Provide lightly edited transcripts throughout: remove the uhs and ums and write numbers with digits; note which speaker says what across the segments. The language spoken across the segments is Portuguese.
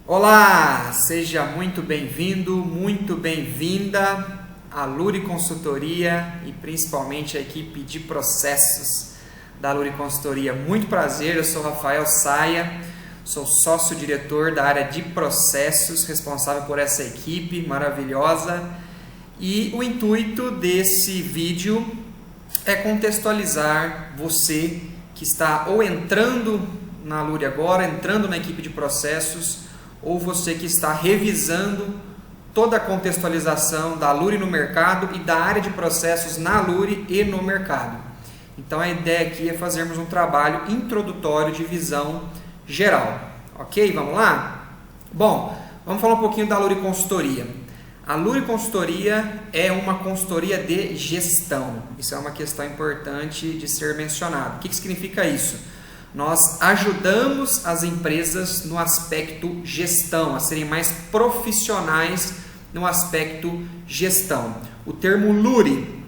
Speaker 1: Olá, seja muito bem-vindo, muito bem-vinda à Luri Consultoria e principalmente a equipe de processos da Luri Consultoria. Muito prazer, eu sou Rafael Saia, sou sócio-diretor da área de processos, responsável por essa equipe maravilhosa. E o intuito desse vídeo é contextualizar você que está ou entrando na Luri agora, entrando na equipe de processos, ou você que está revisando toda a contextualização da Luri no mercado e da área de processos na Luri e no mercado. Então a ideia aqui é fazermos um trabalho introdutório de visão geral. Ok? Vamos lá? Bom, vamos falar um pouquinho da Luri Consultoria. A Luri Consultoria é uma consultoria de gestão. Isso é uma questão importante de ser mencionado. O que significa isso? Nós ajudamos as empresas no aspecto gestão, a serem mais profissionais no aspecto gestão. O termo Luri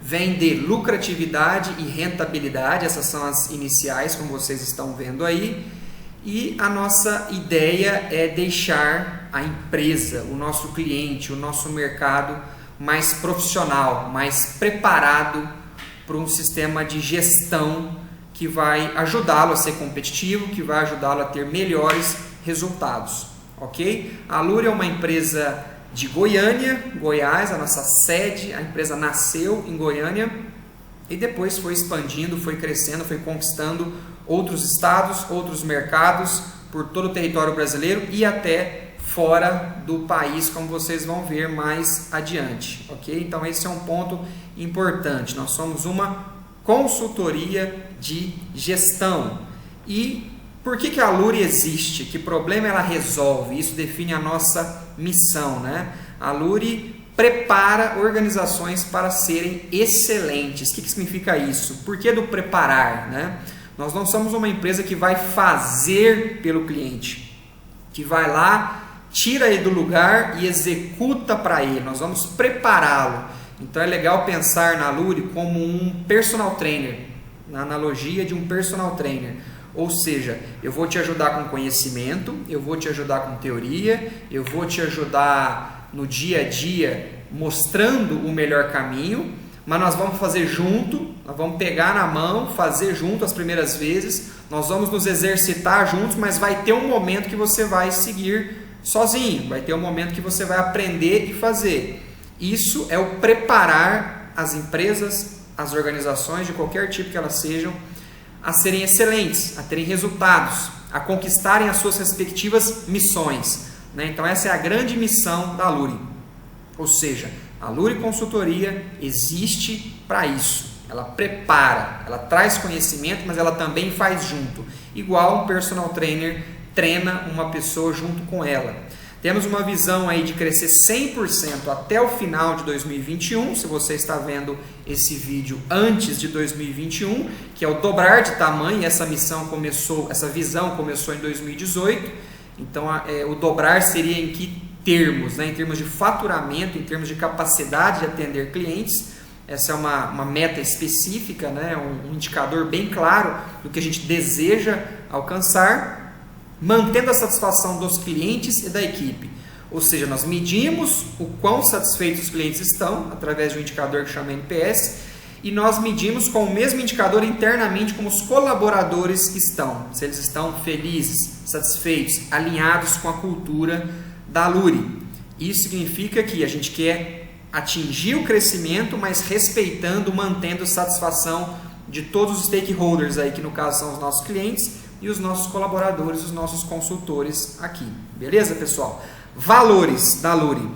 Speaker 1: vem de lucratividade e rentabilidade, essas são as iniciais, como vocês estão vendo aí. E a nossa ideia é deixar a empresa, o nosso cliente, o nosso mercado mais profissional, mais preparado para um sistema de gestão que vai ajudá-lo a ser competitivo, que vai ajudá-lo a ter melhores resultados, ok? A Luri é uma empresa de Goiânia, Goiás, a nossa sede. A empresa nasceu em Goiânia e depois foi expandindo, foi crescendo, foi conquistando outros estados, outros mercados por todo o território brasileiro e até fora do país, como vocês vão ver mais adiante, ok? Então esse é um ponto importante. Nós somos uma consultoria de gestão. E por que a Luri existe? Que problema ela resolve? Isso define a nossa missão, né? A Luri prepara organizações para serem excelentes. O que significa isso? Por que do preparar, né? Nós não somos uma empresa que vai fazer pelo cliente, que vai lá, tira ele do lugar e executa para ele. Nós vamos prepará-lo. Então é legal pensar na Luri como um personal trainer, na analogia de um personal trainer. Ou seja, eu vou te ajudar com conhecimento, eu vou te ajudar com teoria, eu vou te ajudar no dia a dia mostrando o melhor caminho, mas nós vamos fazer junto, nós vamos pegar na mão, fazer junto as primeiras vezes, nós vamos nos exercitar juntos, mas vai ter um momento que você vai seguir sozinho, vai ter um momento que você vai aprender e fazer. Isso é o preparar as empresas, as organizações de qualquer tipo que elas sejam, a serem excelentes, a terem resultados, a conquistarem as suas respectivas missões, né? Então essa é a grande missão da Luri. Ou seja, a Luri Consultoria existe para isso. Ela prepara, ela traz conhecimento, mas ela também faz junto. Igual um personal trainer treina uma pessoa junto com ela. Temos uma visão aí de crescer 100% até o final de 2021, se você está vendo esse vídeo antes de 2021, que é o dobrar de tamanho. Essa visão começou em 2018, então o dobrar seria em que termos, né? Em termos de faturamento, em termos de capacidade de atender clientes. Essa é uma meta específica, né? Um indicador bem claro do que a gente deseja alcançar, mantendo a satisfação dos clientes e da equipe. Ou seja, nós medimos o quão satisfeitos os clientes estão através de um indicador que chama NPS e nós medimos com o mesmo indicador internamente como os colaboradores estão, se eles estão felizes, satisfeitos, alinhados com a cultura da Luri. Isso significa que a gente quer atingir o crescimento, mas respeitando, mantendo a satisfação de todos os stakeholders aí, que no caso são os nossos clientes e os nossos colaboradores, os nossos consultores aqui. Beleza, pessoal? Valores da Luri.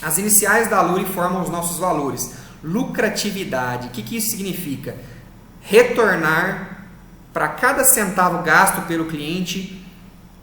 Speaker 1: As iniciais da Luri formam os nossos valores. Lucratividade. O que isso significa? Retornar para cada centavo gasto pelo cliente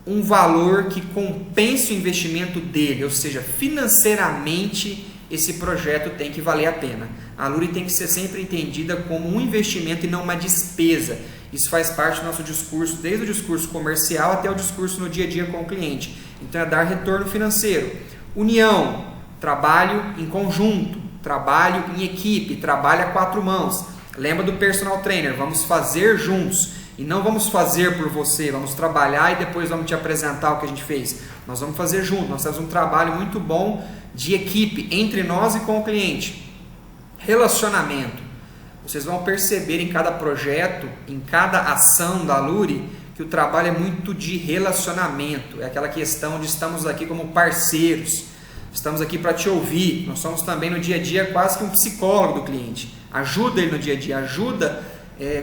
Speaker 1: um valor que compense o investimento dele, ou seja, financeiramente esse projeto tem que valer a pena. A Luri tem que ser sempre entendida como um investimento e não uma despesa. Isso faz parte do nosso discurso, desde o discurso comercial até o discurso no dia a dia com o cliente. Então é dar retorno financeiro. União, trabalho em conjunto, trabalho em equipe, trabalho a quatro mãos. Lembra do personal trainer, vamos fazer juntos. e não vamos fazer por você, vamos trabalhar e depois vamos te apresentar o que a gente fez. Nós vamos fazer junto, nós temos um trabalho muito bom de equipe entre nós e com o cliente. Relacionamento. Vocês vão perceber em cada projeto, em cada ação da Luri, que o trabalho é muito de relacionamento. É aquela questão de estamos aqui como parceiros, estamos aqui para te ouvir. Nós somos também no dia a dia quase que um psicólogo do cliente. Ajuda ele no dia a dia, ajuda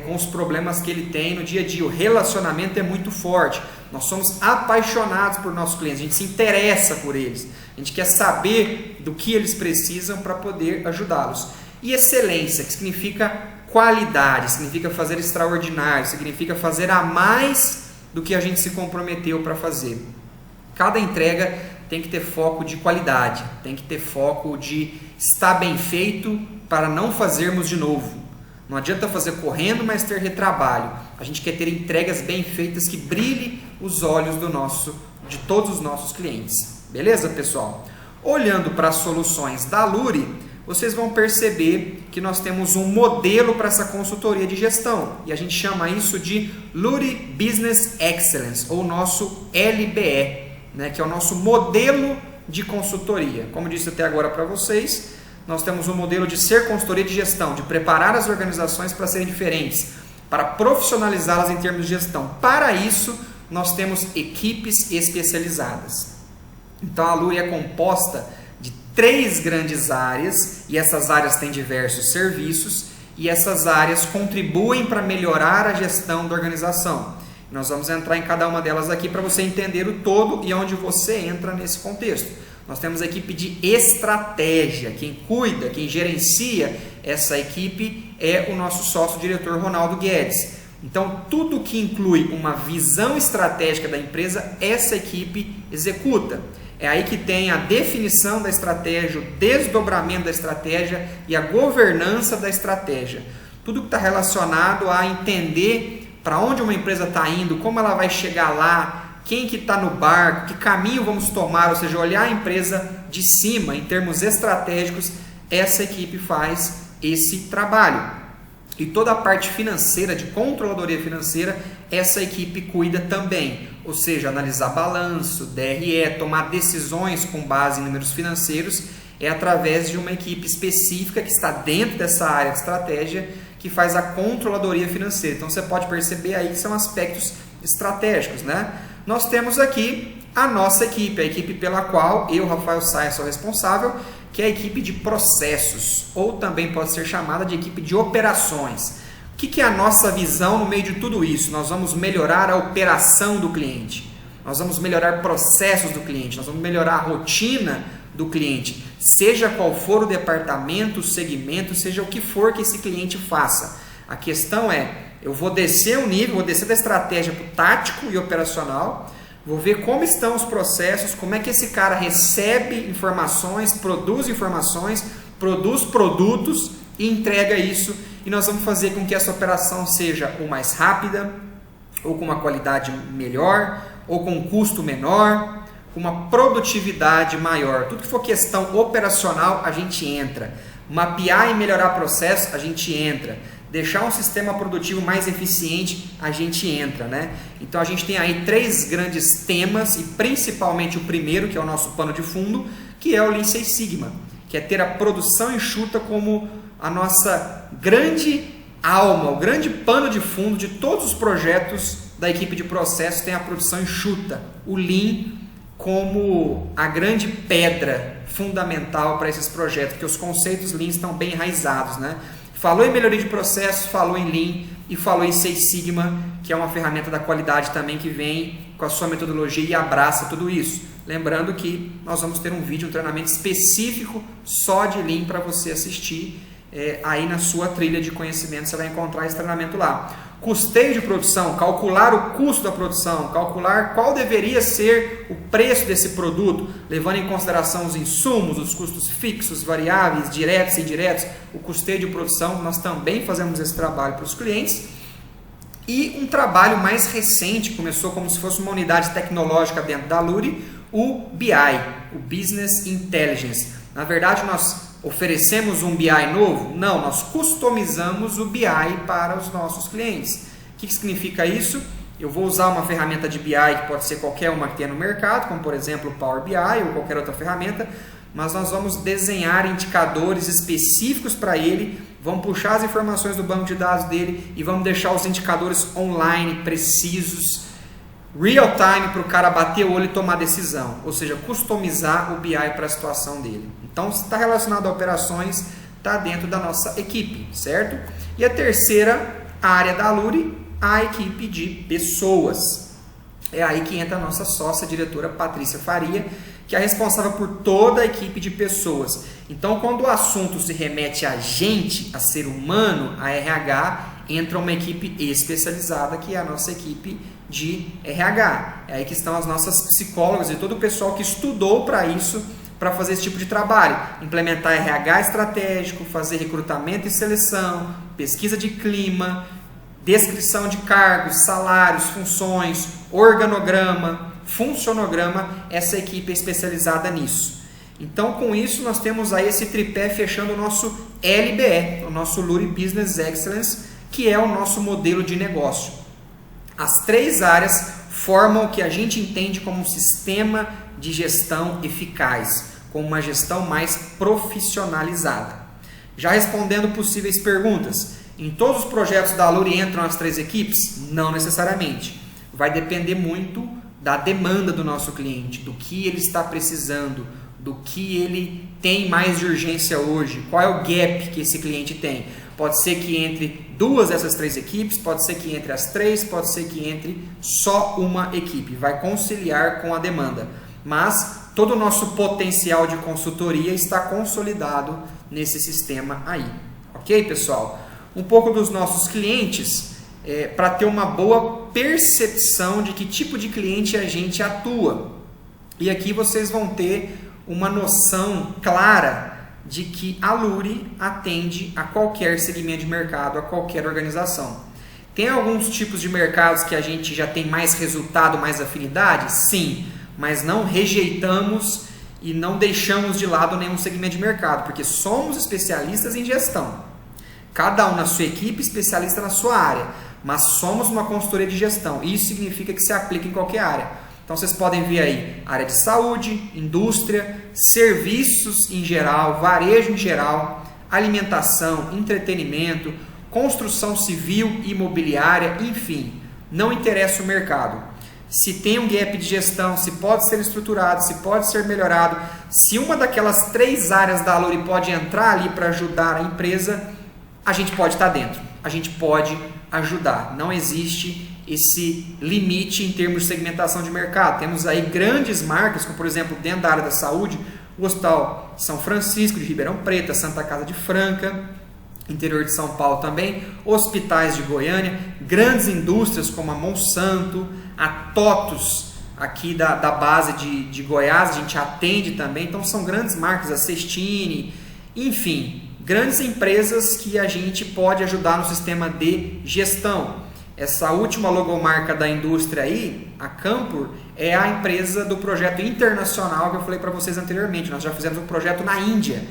Speaker 1: com os problemas que ele tem no dia a dia. O relacionamento é muito forte. Nós somos apaixonados por nossos clientes, a gente se interessa por eles. A gente quer saber do que eles precisam para poder ajudá-los. E excelência, que significa qualidade, significa fazer extraordinário, significa fazer a mais do que a gente se comprometeu para fazer. Cada entrega tem que ter foco de qualidade, tem que ter foco de estar bem feito para não fazermos de novo. Não adianta fazer correndo, mas ter retrabalho. A gente quer ter entregas bem feitas que brilhem os olhos de todos os nossos clientes. Beleza, pessoal? Olhando para as soluções da Luri, vocês vão perceber que nós temos um modelo para essa consultoria de gestão. E a gente chama isso de Luri Business Excellence, ou nosso LBE, né, que é o nosso modelo de consultoria. Como disse até agora para vocês, nós temos um modelo de ser consultoria de gestão, de preparar as organizações para serem diferentes, para profissionalizá-las em termos de gestão. Para isso, nós temos equipes especializadas. Então, a Luri é composta de 3 grandes áreas, e essas áreas têm diversos serviços, e essas áreas contribuem para melhorar a gestão da organização. Nós vamos entrar em cada uma delas aqui para você entender o todo e onde você entra nesse contexto. Nós temos a equipe de estratégia, quem cuida, quem gerencia essa equipe é o nosso sócio-diretor Ronaldo Guedes. Então, tudo que inclui uma visão estratégica da empresa, essa equipe executa. É aí que tem a definição da estratégia, o desdobramento da estratégia e a governança da estratégia. Tudo que está relacionado a entender para onde uma empresa está indo, como ela vai chegar lá, quem que está no barco, que caminho vamos tomar, ou seja, olhar a empresa de cima, em termos estratégicos, essa equipe faz esse trabalho. E toda a parte financeira, de controladoria financeira, essa equipe cuida também. Ou seja, analisar balanço, DRE, tomar decisões com base em números financeiros, é através de uma equipe específica que está dentro dessa área de estratégia, que faz a controladoria financeira. Então você pode perceber aí que são aspectos estratégicos, né? Nós temos aqui a nossa equipe, a equipe pela qual eu, Rafael Saia, sou responsável, que é a equipe de processos, ou também pode ser chamada de equipe de operações. O que é a nossa visão no meio de tudo isso? Nós vamos melhorar a operação do cliente, nós vamos melhorar processos do cliente, nós vamos melhorar a rotina do cliente, seja qual for o departamento, o segmento, seja o que for que esse cliente faça. A questão é, eu vou descer o nível, vou descer da estratégia para o tático e operacional, vou ver como estão os processos, como é que esse cara recebe informações, produz produtos e entrega isso. E nós vamos fazer com que essa operação seja ou mais rápida, ou com uma qualidade melhor, ou com um custo menor, com uma produtividade maior. Tudo que for questão operacional, a gente entra. Mapear e melhorar processo, a gente entra. Deixar um sistema produtivo mais eficiente, a gente entra, né? Então a gente tem aí 3 grandes temas, e principalmente o primeiro, que é o nosso pano de fundo, que é o Lean Six Sigma, que é ter a produção enxuta como a nossa grande alma, o grande pano de fundo de todos os projetos da equipe de processos. Tem a produção enxuta, o Lean como a grande pedra fundamental para esses projetos, porque os conceitos Lean estão bem enraizados, né? Falou em melhoria de processos, falou em Lean e falou em Six Sigma, que é uma ferramenta da qualidade também que vem com a sua metodologia e abraça tudo isso. Lembrando que nós vamos ter um vídeo, um treinamento específico só de Lean para você assistir. Aí na sua trilha de conhecimento você vai encontrar esse treinamento lá. Custeio de produção, calcular o custo da produção, calcular qual deveria ser o preço desse produto, levando em consideração os insumos, os custos fixos, variáveis, diretos e indiretos. O custeio de produção, nós também fazemos esse trabalho para os clientes. E um trabalho mais recente, começou como se fosse uma unidade tecnológica dentro da Luri, o BI, o Business Intelligence. Na verdade, nós oferecemos um BI novo? Não, nós customizamos o BI para os nossos clientes. que significa isso? Eu vou usar uma ferramenta de BI que pode ser qualquer uma que tenha no mercado, como por exemplo o Power BI ou qualquer outra ferramenta, mas nós vamos desenhar indicadores específicos para ele, vamos puxar as informações do banco de dados dele e vamos deixar os indicadores online, precisos, real time, para o cara bater o olho e tomar decisão, ou seja, customizar o BI para a situação dele. Então, se está relacionado a operações, está dentro da nossa equipe, certo? E a terceira área da Aluri, a equipe de pessoas. É aí que entra a nossa sócia diretora Patrícia Faria, que é responsável por toda a equipe de pessoas. Então, quando o assunto se remete a gente, a ser humano, a RH, entra uma equipe especializada, que é a nossa equipe de RH. É aí que estão as nossas psicólogas e todo o pessoal que estudou para isso, para fazer esse tipo de trabalho. Implementar RH estratégico, fazer recrutamento e seleção, pesquisa de clima, descrição de cargos, salários, funções, organograma, funcionograma, essa equipe é especializada nisso. Então, com isso, nós temos aí esse tripé fechando o nosso LBE, o nosso Luri Business Excellence, que é o nosso modelo de negócio. As três áreas formam o que a gente entende como um sistema de gestão eficaz, com uma gestão mais profissionalizada. Já respondendo possíveis perguntas, em todos os projetos da Aluri entram as três equipes? Não necessariamente. Vai depender muito da demanda do nosso cliente, do que ele está precisando, do que ele tem mais de urgência hoje, qual é o gap que esse cliente tem. Pode ser que entre duas dessas três equipes, pode ser que entre as três, pode ser que entre só uma equipe. Vai conciliar com a demanda. Mas todo o nosso potencial de consultoria está consolidado nesse sistema aí. Ok, pessoal? Um pouco dos nossos clientes, para ter uma boa percepção de que tipo de cliente a gente atua. E aqui vocês vão ter uma noção clara de que a Aluri atende a qualquer segmento de mercado, a qualquer organização. Tem alguns tipos de mercados que a gente já tem mais resultado, mais afinidade? Sim, mas não rejeitamos e não deixamos de lado nenhum segmento de mercado, porque somos especialistas em gestão. Cada um na sua equipe, especialista na sua área, mas somos uma consultoria de gestão. Isso significa que se aplica em qualquer área. Então vocês podem ver aí área de saúde, indústria, serviços em geral, varejo em geral, alimentação, entretenimento, construção civil, imobiliária, enfim, não interessa o mercado. Se tem um gap de gestão, se pode ser estruturado, se pode ser melhorado, se uma daquelas três áreas da Aluri pode entrar ali para ajudar a empresa, a gente pode estar dentro, a gente pode ajudar. Não existe esse limite em termos de segmentação de mercado. Temos aí grandes marcas, como por exemplo, dentro da área da saúde, o Hospital São Francisco de Ribeirão Preto, a Santa Casa de Franca, interior de São Paulo também, hospitais de Goiânia, grandes indústrias como a Monsanto, a TOTUS, aqui da base de Goiás, a gente atende também. Então são grandes marcas, a Cestine, enfim, grandes empresas que a gente pode ajudar no sistema de gestão. Essa última logomarca da indústria aí, a Campur, é a empresa do projeto internacional que eu falei para vocês anteriormente. Nós já fizemos um projeto na Índia.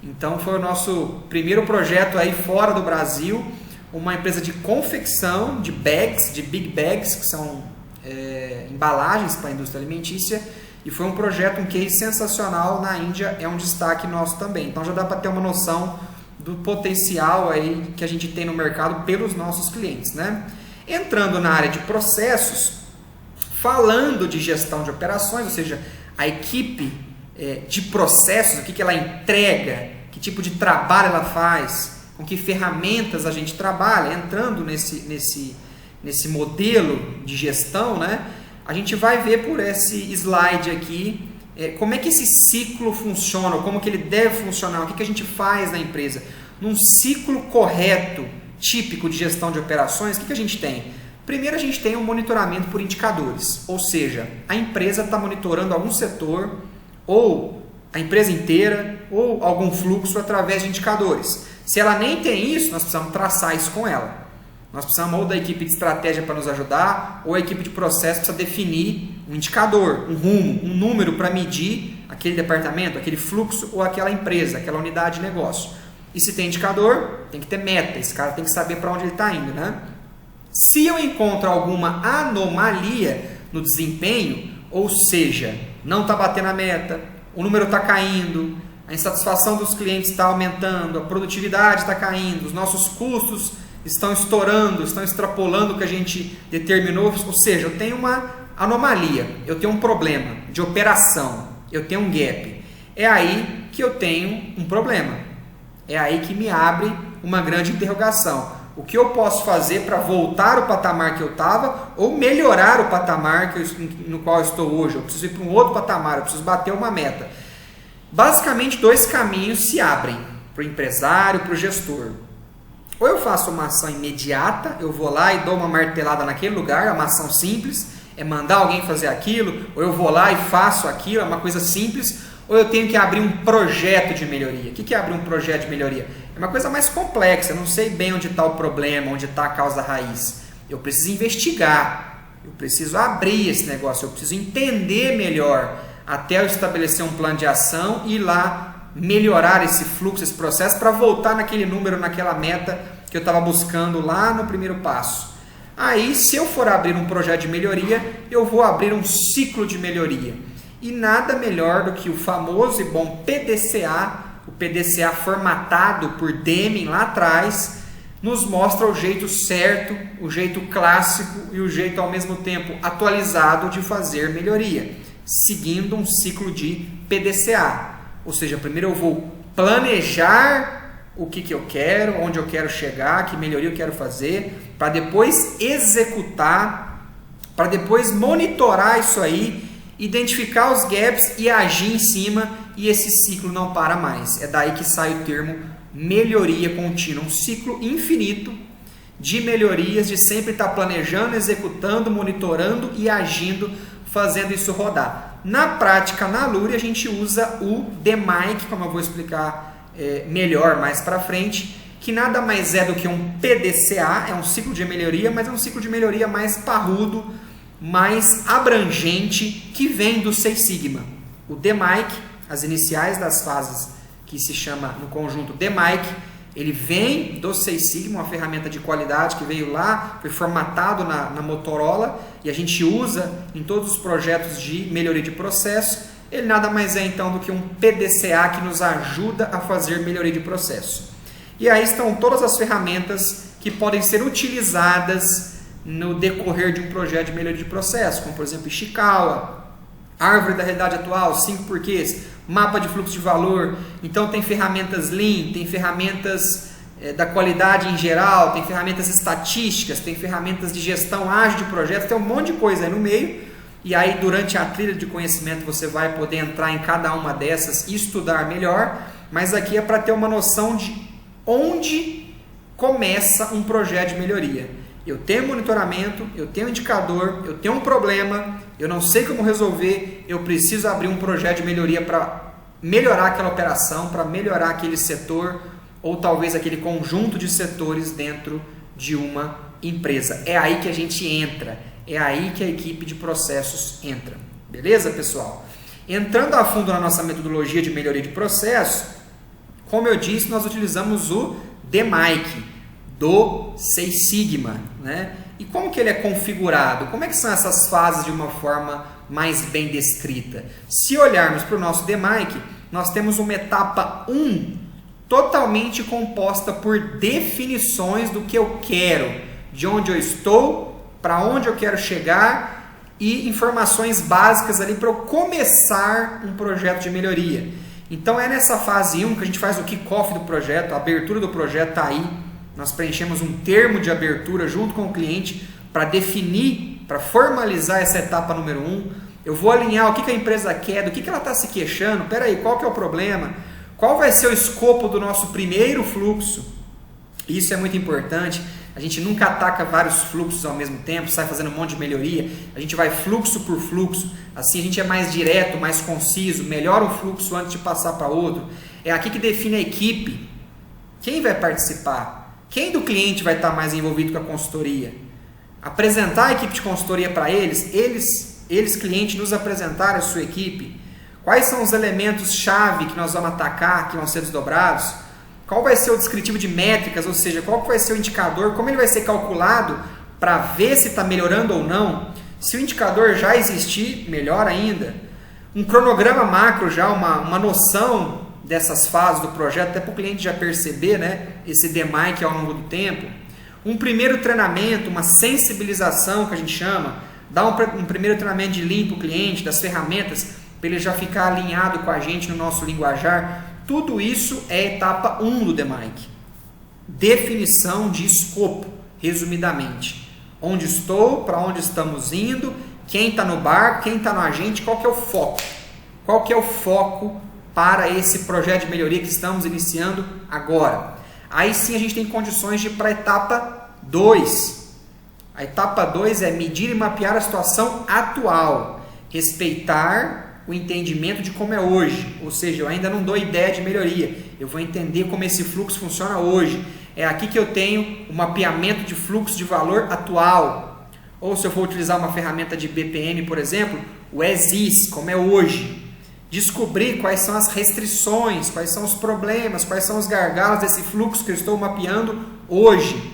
Speaker 1: Então foi o nosso primeiro projeto aí fora do Brasil, uma empresa de confecção de bags, de big bags, que são embalagens para a indústria alimentícia. E foi um projeto, um case sensacional na Índia, é um destaque nosso também. Então já dá para ter uma noção do potencial aí que a gente tem no mercado pelos nossos clientes, né? Entrando na área de processos, falando de gestão de operações, ou seja, a equipe de processos, o que ela entrega, que tipo de trabalho ela faz, com que ferramentas a gente trabalha, entrando nesse modelo de gestão, né? A gente vai ver por esse slide aqui como é que esse ciclo funciona, como que ele deve funcionar, o que a gente faz na empresa. Num ciclo correto, típico de gestão de operações, o que a gente tem? Primeiro a gente tem um monitoramento por indicadores, ou seja, a empresa está monitorando algum setor, ou a empresa inteira, ou algum fluxo através de indicadores. Se ela nem tem isso, nós precisamos traçar isso com ela. Nós precisamos ou da equipe de estratégia para nos ajudar, ou a equipe de processo precisa definir um indicador, um rumo, um número para medir aquele departamento, aquele fluxo ou aquela empresa, aquela unidade de negócio. E se tem indicador, tem que ter meta, esse cara tem que saber para onde ele está indo, né? Se eu encontro alguma anomalia no desempenho, ou seja, não está batendo a meta, o número está caindo, a insatisfação dos clientes está aumentando, a produtividade está caindo, os nossos custos estão estourando, estão extrapolando o que a gente determinou, ou seja, eu tenho uma anomalia, eu tenho um problema de operação, eu tenho um gap. É aí que eu tenho um problema. É aí que me abre uma grande interrogação. O que eu posso fazer para voltar ao patamar que eu estava ou melhorar o patamar no qual eu estou hoje? Eu preciso ir para um outro patamar, eu preciso bater uma meta. Basicamente, dois caminhos se abrem para o empresário, para o gestor. Ou eu faço uma ação imediata, eu vou lá e dou uma martelada naquele lugar, é uma ação simples, é mandar alguém fazer aquilo, ou eu vou lá e faço aquilo, é uma coisa simples, ou eu tenho que abrir um projeto de melhoria. O que é abrir um projeto de melhoria? É uma coisa mais complexa, eu não sei bem onde está o problema, onde está a causa raiz. Eu preciso investigar, eu preciso abrir esse negócio, eu preciso entender melhor, até eu estabelecer um plano de ação e ir lá melhorar esse fluxo, esse processo, para voltar naquele número, naquela meta que eu estava buscando lá no primeiro passo. Aí, se eu for abrir um projeto de melhoria, eu vou abrir um ciclo de melhoria. E nada melhor do que o famoso e bom PDCA, o PDCA formatado por Deming lá atrás, nos mostra o jeito certo, o jeito clássico e o jeito ao mesmo tempo atualizado de fazer melhoria, seguindo um ciclo de PDCA. Ou seja, primeiro eu vou planejar o que eu quero, onde eu quero chegar, que melhoria eu quero fazer, para depois executar, para depois monitorar isso aí, identificar os gaps e agir em cima, e esse ciclo não para mais. É daí que sai o termo melhoria contínua, um ciclo infinito de melhorias, de sempre estar planejando, executando, monitorando e agindo, fazendo isso rodar. Na prática, na Luri, a gente usa o DMAIC, como eu vou explicar melhor mais para frente, que nada mais é do que um PDCA, é um ciclo de melhoria, mas é um ciclo de melhoria mais parrudo, mais abrangente, que vem do Six Sigma. O DMAIC, as iniciais das fases que se chama no conjunto DMAIC, ele vem do Six Sigma, uma ferramenta de qualidade que veio lá, foi formatado na Motorola e a gente usa em todos os projetos de melhoria de processo. Ele nada mais é então do que um PDCA que nos ajuda a fazer melhoria de processo. E aí estão todas as ferramentas que podem ser utilizadas no decorrer de um projeto de melhoria de processo, como por exemplo Ishikawa, Árvore da Realidade Atual, 5 porquês, mapa de fluxo de valor. Então tem ferramentas Lean, tem ferramentas da qualidade em geral, tem ferramentas estatísticas, tem ferramentas de gestão ágil de projetos, tem um monte de coisa aí no meio. E aí durante a trilha de conhecimento você vai poder entrar em cada uma dessas e estudar melhor, mas aqui é para ter uma noção de onde começa um projeto de melhoria. Eu tenho monitoramento, eu tenho indicador, eu tenho um problema, eu não sei como resolver, eu preciso abrir um projeto de melhoria para melhorar aquela operação, para melhorar aquele setor ou talvez aquele conjunto de setores dentro de uma empresa. É aí que a gente entra, é aí que a equipe de processos entra. Beleza, pessoal? Entrando a fundo na nossa metodologia de melhoria de processo, como eu disse, nós utilizamos o DMAIC, do Six Sigma, né? E como que ele é configurado? Como é que são essas fases de uma forma mais bem descrita? Se olharmos para o nosso DMAIC, nós temos uma etapa 1 totalmente composta por definições do que eu quero, de onde eu estou, para onde eu quero chegar e informações básicas ali para eu começar um projeto de melhoria. Então é nessa fase 1 que a gente faz o kick-off do projeto, a abertura do projeto está aí. Nós preenchemos um termo de abertura junto com o cliente para definir, para formalizar essa etapa número 1. Eu vou alinhar o que a empresa quer, do que ela está se queixando, peraí, qual que é o problema, qual vai ser o escopo do nosso primeiro fluxo. Isso é muito importante, a gente nunca ataca vários fluxos ao mesmo tempo, sai fazendo um monte de melhoria, a gente vai fluxo por fluxo, assim a gente é mais direto, mais conciso, melhora um fluxo antes de passar para outro. É aqui que define a equipe, quem vai participar. Quem do cliente vai estar mais envolvido com a consultoria? Apresentar a equipe de consultoria para eles clientes, nos apresentar a sua equipe. Quais são os elementos-chave que nós vamos atacar, que vão ser desdobrados? Qual vai ser o descritivo de métricas, ou seja, qual vai ser o indicador, como ele vai ser calculado para ver se está melhorando ou não. Se o indicador já existir, melhor ainda. Um cronograma macro já, uma noção dessas fases do projeto, até para o cliente já perceber, né, esse DMAIC ao longo do tempo. Um primeiro treinamento, uma sensibilização que a gente chama, dar um primeiro treinamento de Lean para o cliente, das ferramentas, para ele já ficar alinhado com a gente no nosso linguajar. Tudo isso é a etapa 1 do DMAIC. Definição de escopo, resumidamente. Onde estou, para onde estamos indo, quem está no barco, quem está no agente, qual que é o foco? Qual que é o foco para esse projeto de melhoria que estamos iniciando agora? Aí sim a gente tem condições de ir para a etapa 2. A etapa 2 é medir e mapear a situação atual, respeitar o entendimento de como é hoje, ou seja, eu ainda não dou ideia de melhoria, eu vou entender como esse fluxo funciona hoje. É aqui que eu tenho o mapeamento de fluxo de valor atual. Ou se eu for utilizar uma ferramenta de BPM, por exemplo, o as is, como é hoje. Descobrir quais são as restrições, quais são os problemas, quais são os gargalos desse fluxo que eu estou mapeando hoje.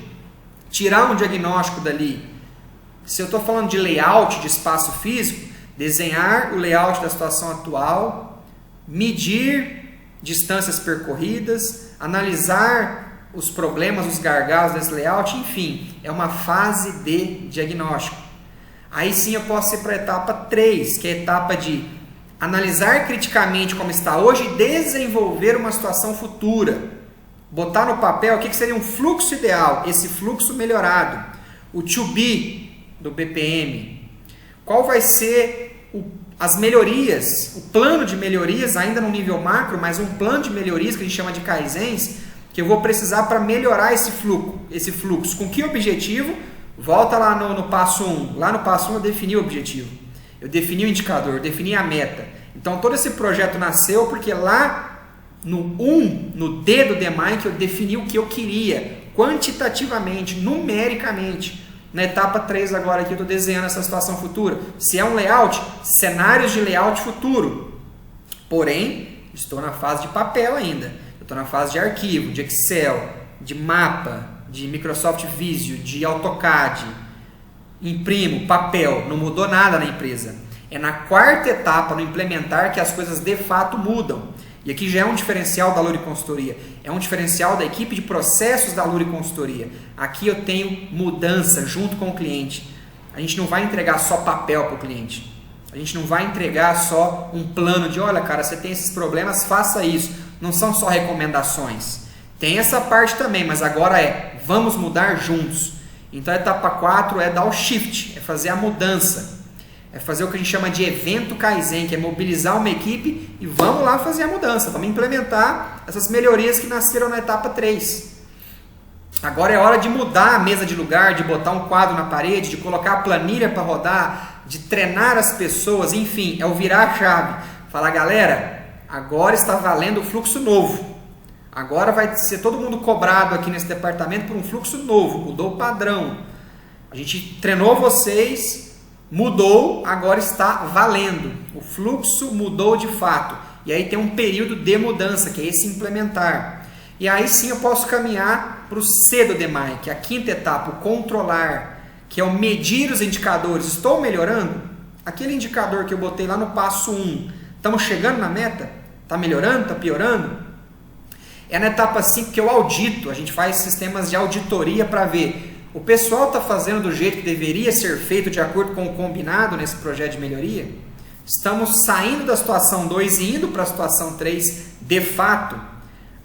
Speaker 1: Tirar um diagnóstico dali. Se eu estou falando de layout de espaço físico, desenhar o layout da situação atual, medir distâncias percorridas, analisar os problemas, os gargalos desse layout, enfim, é uma fase de diagnóstico. Aí sim eu posso ir para a etapa 3, que é a etapa de analisar criticamente como está hoje e desenvolver uma situação futura. Botar no papel o que seria um fluxo ideal, esse fluxo melhorado. O to be do BPM. Qual vai ser as melhorias, o plano de melhorias, ainda no nível macro, mas um plano de melhorias que a gente chama de Kaizens, que eu vou precisar para melhorar esse fluxo. Com que objetivo? Volta lá no passo 1. Lá no passo 1 eu defini o objetivo. Eu defini o indicador, eu defini a meta. Então todo esse projeto nasceu porque lá no D do DMAIC, eu defini o que eu queria, quantitativamente, numericamente. Na etapa 3 agora aqui eu estou desenhando essa situação futura. Se é um layout, cenários de layout futuro. Porém, estou na fase de papel ainda. Eu estou na fase de arquivo, de Excel, de mapa, de Microsoft Visio, de AutoCAD. Imprimo, papel, não mudou nada na empresa. É na quarta etapa, no implementar, que as coisas de fato mudam. E aqui já é um diferencial da Luri Consultoria. É um diferencial da equipe de processos da Luri Consultoria. Aqui eu tenho mudança junto com o cliente. A gente não vai entregar só papel para o cliente. A gente não vai entregar só um plano de, olha cara, você tem esses problemas, faça isso. Não são só recomendações. Tem essa parte também, mas agora vamos mudar juntos. Então a etapa 4 é dar o shift, é fazer a mudança. É fazer o que a gente chama de evento Kaizen, que é mobilizar uma equipe e vamos lá fazer a mudança. Vamos implementar essas melhorias que nasceram na etapa 3. Agora é hora de mudar a mesa de lugar, de botar um quadro na parede, de colocar a planilha para rodar, de treinar as pessoas, enfim, é o virar a chave. Falar, galera, agora está valendo o fluxo novo. Agora vai ser todo mundo cobrado aqui nesse departamento por um fluxo novo, mudou o padrão. A gente treinou vocês, mudou, agora está valendo. O fluxo mudou de fato. E aí tem um período de mudança, que é esse implementar. E aí sim eu posso caminhar para o C do DMAIC, que é a quinta etapa, o controlar, que é o medir os indicadores. Estou melhorando? Aquele indicador que eu botei lá no passo 1, estamos chegando na meta? Está melhorando? Está piorando? É na etapa 5 que eu audito, a gente faz sistemas de auditoria para ver o pessoal está fazendo do jeito que deveria ser feito de acordo com o combinado nesse projeto de melhoria? Estamos saindo da situação 2 e indo para a situação 3 de fato?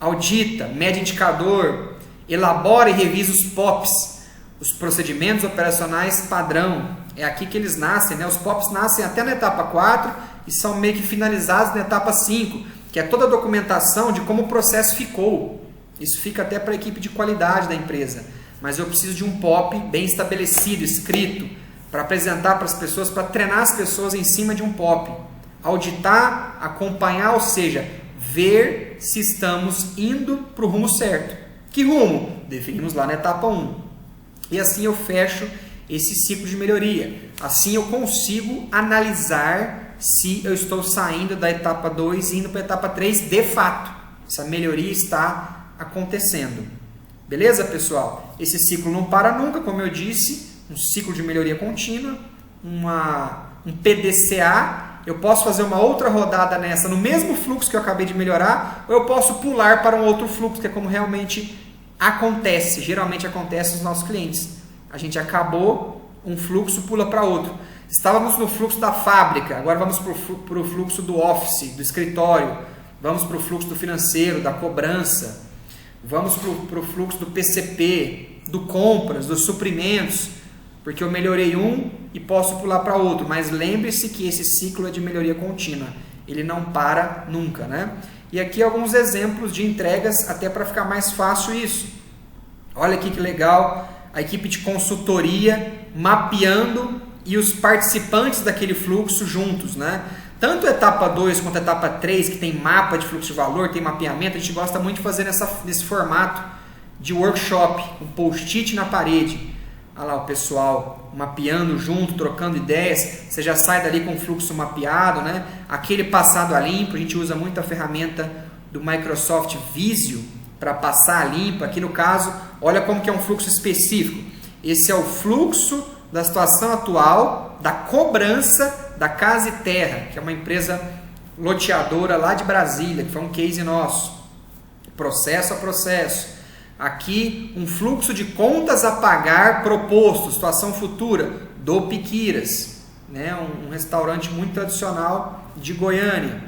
Speaker 1: Audita, mede indicador, elabora e revisa os POPs, os procedimentos operacionais padrão. É aqui que eles nascem, né? Os POPs nascem até na etapa 4 e são meio que finalizados na etapa 5. Que é toda a documentação de como o processo ficou. Isso fica até para a equipe de qualidade da empresa. Mas eu preciso de um POP bem estabelecido, escrito, para apresentar para as pessoas, para treinar as pessoas em cima de um POP. Auditar, acompanhar, ou seja, ver se estamos indo para o rumo certo. Que rumo? Definimos lá na etapa 1. E assim eu fecho esse ciclo de melhoria. Assim eu consigo analisar se eu estou saindo da etapa 2 e indo para a etapa 3 de fato. Essa melhoria está acontecendo. Beleza, pessoal? Esse ciclo não para nunca, como eu disse, um ciclo de melhoria contínua, um PDCA. Eu posso fazer uma outra rodada nessa no mesmo fluxo que eu acabei de melhorar, ou eu posso pular para um outro fluxo, que é como realmente acontece, geralmente acontece nos nossos clientes. A gente acabou um fluxo, pula para outro. Estávamos no fluxo da fábrica, agora vamos para o fluxo do office, do escritório, vamos para o fluxo do financeiro, da cobrança, vamos para o fluxo do PCP, do compras, dos suprimentos, porque eu melhorei um e posso pular para outro, mas lembre-se que esse ciclo é de melhoria contínua, ele não para nunca, né? E aqui alguns exemplos de entregas, até para ficar mais fácil isso. Olha aqui que legal, a equipe de consultoria mapeando e os participantes daquele fluxo juntos, né? Tanto a etapa 2 quanto a etapa 3, que tem mapa de fluxo de valor, tem mapeamento, a gente gosta muito de fazer nesse formato de workshop, um post-it na parede. Olha lá o pessoal mapeando junto, trocando ideias, você já sai dali com o fluxo mapeado, né? Aquele passado a limpo, a gente usa muito a ferramenta do Microsoft Visio para passar a limpo. Aqui no caso, olha como que é um fluxo específico. Esse é o fluxo da situação atual, da cobrança da Casa e Terra, que é uma empresa loteadora lá de Brasília, que foi um case nosso. Processo a processo. Aqui, um fluxo de contas a pagar proposto, situação futura, do Piquiras, né? Um restaurante muito tradicional de Goiânia.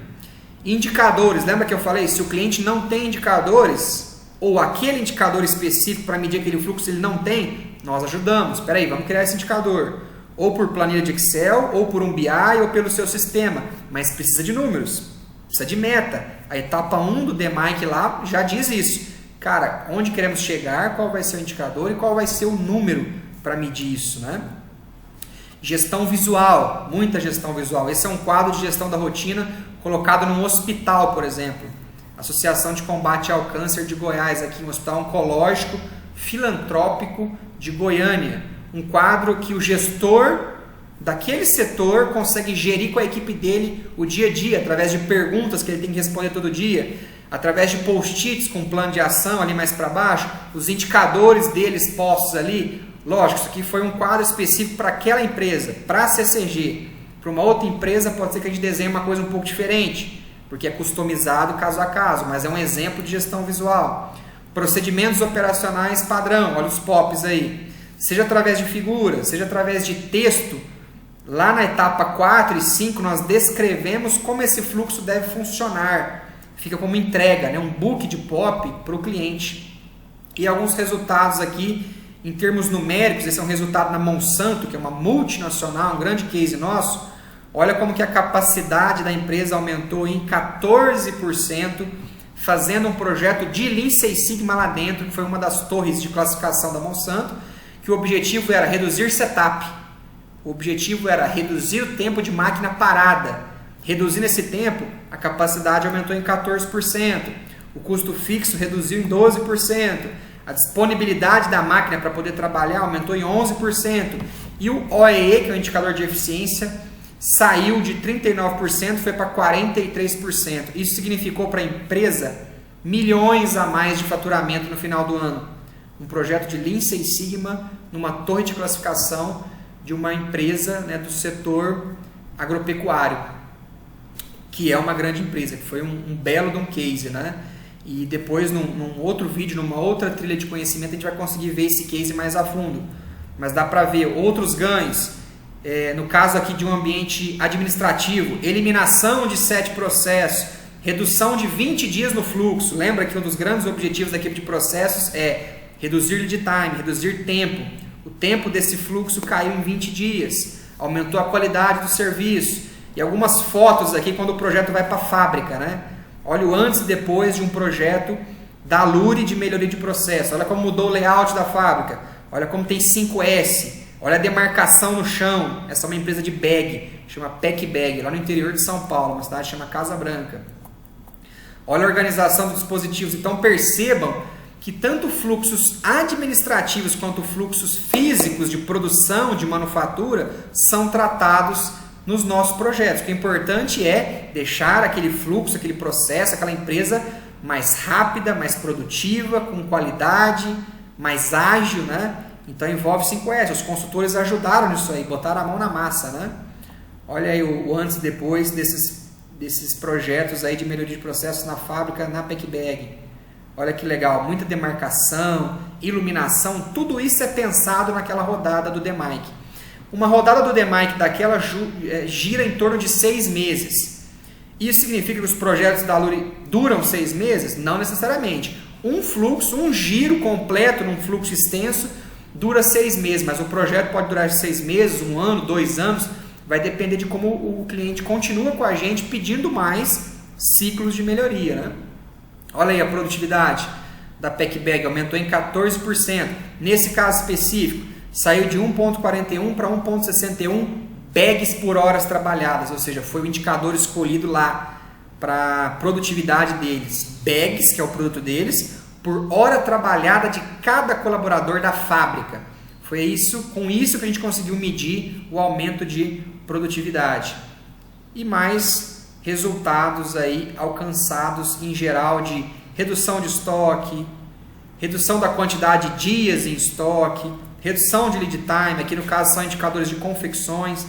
Speaker 1: Indicadores, lembra que eu falei? Se o cliente não tem indicadores, ou aquele indicador específico para medir aquele fluxo ele não tem, nós ajudamos. Espera aí, vamos criar esse indicador. Ou por planilha de Excel, ou por um BI, ou pelo seu sistema. Mas precisa de números, precisa de meta. A etapa 1 do DMAIC lá já diz isso. Cara, onde queremos chegar, qual vai ser o indicador e qual vai ser o número para medir isso, né? Gestão visual, muita gestão visual. Esse é um quadro de gestão da rotina colocado num hospital, por exemplo. Associação de Combate ao Câncer de Goiás, aqui um hospital oncológico filantrópico de Goiânia. Um quadro que o gestor daquele setor consegue gerir com a equipe dele o dia a dia, através de perguntas que ele tem que responder todo dia, através de post-its com plano de ação ali mais para baixo, os indicadores deles postos ali. Lógico, isso aqui foi um quadro específico para aquela empresa, para a CCG. Para uma outra empresa pode ser que a gente desenhe uma coisa um pouco diferente, porque é customizado caso a caso, mas é um exemplo de gestão visual. Procedimentos operacionais padrão, olha os POPs aí. Seja através de figuras, seja através de texto, lá na etapa 4 e 5 nós descrevemos como esse fluxo deve funcionar. Fica como entrega, né? Um book de POP para o cliente. E alguns resultados aqui, em termos numéricos, esse é um resultado na Monsanto, que é uma multinacional, um grande case nosso. Olha como que a capacidade da empresa aumentou em 14%, fazendo um projeto de Lean Six Sigma lá dentro, que foi uma das torres de classificação da Monsanto, que o objetivo era reduzir setup, o objetivo era reduzir o tempo de máquina parada. Reduzindo esse tempo, a capacidade aumentou em 14%, o custo fixo reduziu em 12%, a disponibilidade da máquina para poder trabalhar aumentou em 11%, e o OEE, que é o indicador de eficiência, saiu de 39%, foi para 43%. Isso significou para a empresa milhões a mais de faturamento no final do ano. Um projeto de Lean Six Sigma numa torre de classificação de uma empresa, né, do setor agropecuário, que é uma grande empresa, que foi um belo de um case, né? E depois, num outro vídeo, numa outra trilha de conhecimento, a gente vai conseguir ver esse case mais a fundo. Mas dá para ver outros ganhos, no caso aqui de um ambiente administrativo, eliminação de 7 processos, redução de 20 dias no fluxo. Lembra que um dos grandes objetivos da equipe de processos é reduzir lead time, reduzir tempo. O tempo desse fluxo caiu em 20 dias, aumentou a qualidade do serviço. E algumas fotos aqui quando o projeto vai para a fábrica, né? Olha o antes e depois de um projeto da Luri de melhoria de processo. Olha como mudou o layout da fábrica. Olha como tem 5S. Olha a demarcação no chão. Essa é uma empresa de bag, chama Pack Bag, lá no interior de São Paulo, uma cidade que chama Casa Branca. Olha a organização dos dispositivos. Então percebam que tanto fluxos administrativos quanto fluxos físicos de produção, de manufatura, são tratados nos nossos projetos. O que é importante é deixar aquele fluxo, aquele processo, aquela empresa mais rápida, mais produtiva, com qualidade, mais ágil, né? Então envolve 5S, os consultores ajudaram nisso aí, botaram a mão na massa, né? Olha aí o antes e depois desses projetos aí de melhoria de processos na fábrica, na PECBAG. Olha que legal, muita demarcação, iluminação, tudo isso é pensado naquela rodada do DMAIC. Uma rodada do DMAIC daquela gira em torno de 6 meses. Isso significa que os projetos da Luri duram 6 meses? Não necessariamente. Um fluxo, um giro completo num fluxo extenso dura 6 meses, mas o projeto pode durar 6 meses, 1 ano, 2 anos, vai depender de como o cliente continua com a gente pedindo mais ciclos de melhoria, né? Olha aí a produtividade da PECBAG, aumentou em 14%. Nesse caso específico, saiu de 1.41 para 1.61 bags por horas trabalhadas, ou seja, foi o indicador escolhido lá para a produtividade deles. Bags, que é o produto deles, por hora trabalhada de cada colaborador da fábrica. Foi com isso que a gente conseguiu medir o aumento de produtividade. E mais resultados aí alcançados em geral de redução de estoque, redução da quantidade de dias em estoque, redução de lead time, aqui no caso são indicadores de confecções,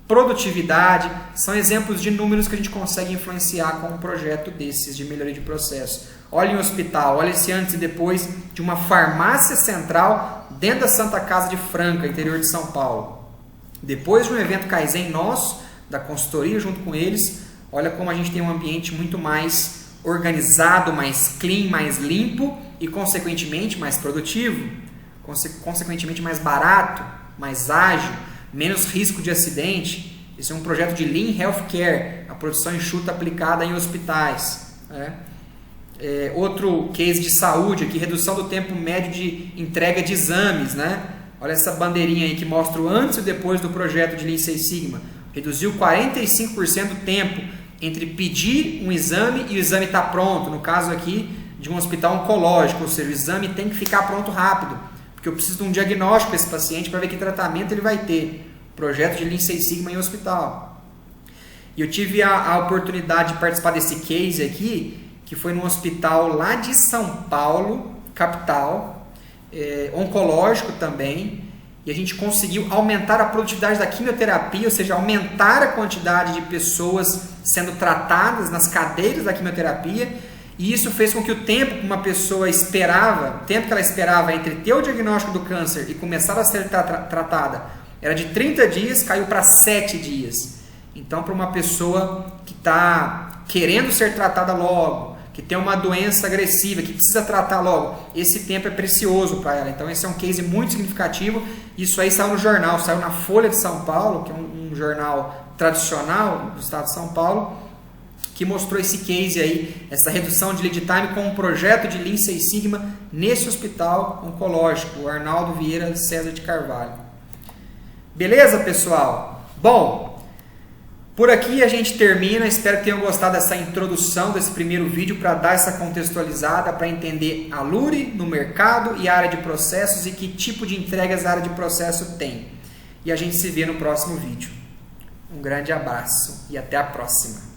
Speaker 1: produtividade, são exemplos de números que a gente consegue influenciar com um projeto desses de melhoria de processo. Olha em hospital, olha esse antes e depois de uma farmácia central dentro da Santa Casa de Franca, interior de São Paulo. Depois de um evento Kaizen nosso, da consultoria junto com eles, olha como a gente tem um ambiente muito mais organizado, mais clean, mais limpo e, consequentemente, mais produtivo, consequentemente, mais barato, mais ágil, menos risco de acidente. Esse é um projeto de Lean Healthcare, a produção enxuta aplicada em hospitais. Outro case de saúde aqui, redução do tempo médio de entrega de exames, né? Olha essa bandeirinha aí que mostra o antes e o depois do projeto de Lean Six Sigma. Reduziu 45% do tempo entre pedir um exame e o exame estar pronto. No caso aqui de um hospital oncológico, ou seja, o exame tem que ficar pronto rápido, porque eu preciso de um diagnóstico para esse paciente para ver que tratamento ele vai ter. Projeto de Lean Six Sigma em hospital. E eu tive a oportunidade de participar desse case aqui, que foi num hospital lá de São Paulo, capital, oncológico também, e a gente conseguiu aumentar a produtividade da quimioterapia, ou seja, aumentar a quantidade de pessoas sendo tratadas nas cadeiras da quimioterapia, e isso fez com que o tempo que uma pessoa esperava, o tempo que ela esperava entre ter o diagnóstico do câncer e começar a ser tratada, era de 30 dias, caiu para 7 dias. Então, para uma pessoa que está querendo ser tratada logo, que tem uma doença agressiva, que precisa tratar logo, esse tempo é precioso para ela. Então, esse é um case muito significativo. Isso aí saiu no jornal, saiu na Folha de São Paulo, que é um jornal tradicional do estado de São Paulo, que mostrou esse case aí, essa redução de lead time com um projeto de Lean Six Sigma nesse hospital oncológico, o Arnaldo Vieira César de Carvalho. Beleza, pessoal? Bom, por aqui a gente termina. Espero que tenham gostado dessa introdução, desse primeiro vídeo, para dar essa contextualizada, para entender a Luri no mercado e a área de processos e que tipo de entregas a área de processo tem. E a gente se vê no próximo vídeo. Um grande abraço e até a próxima.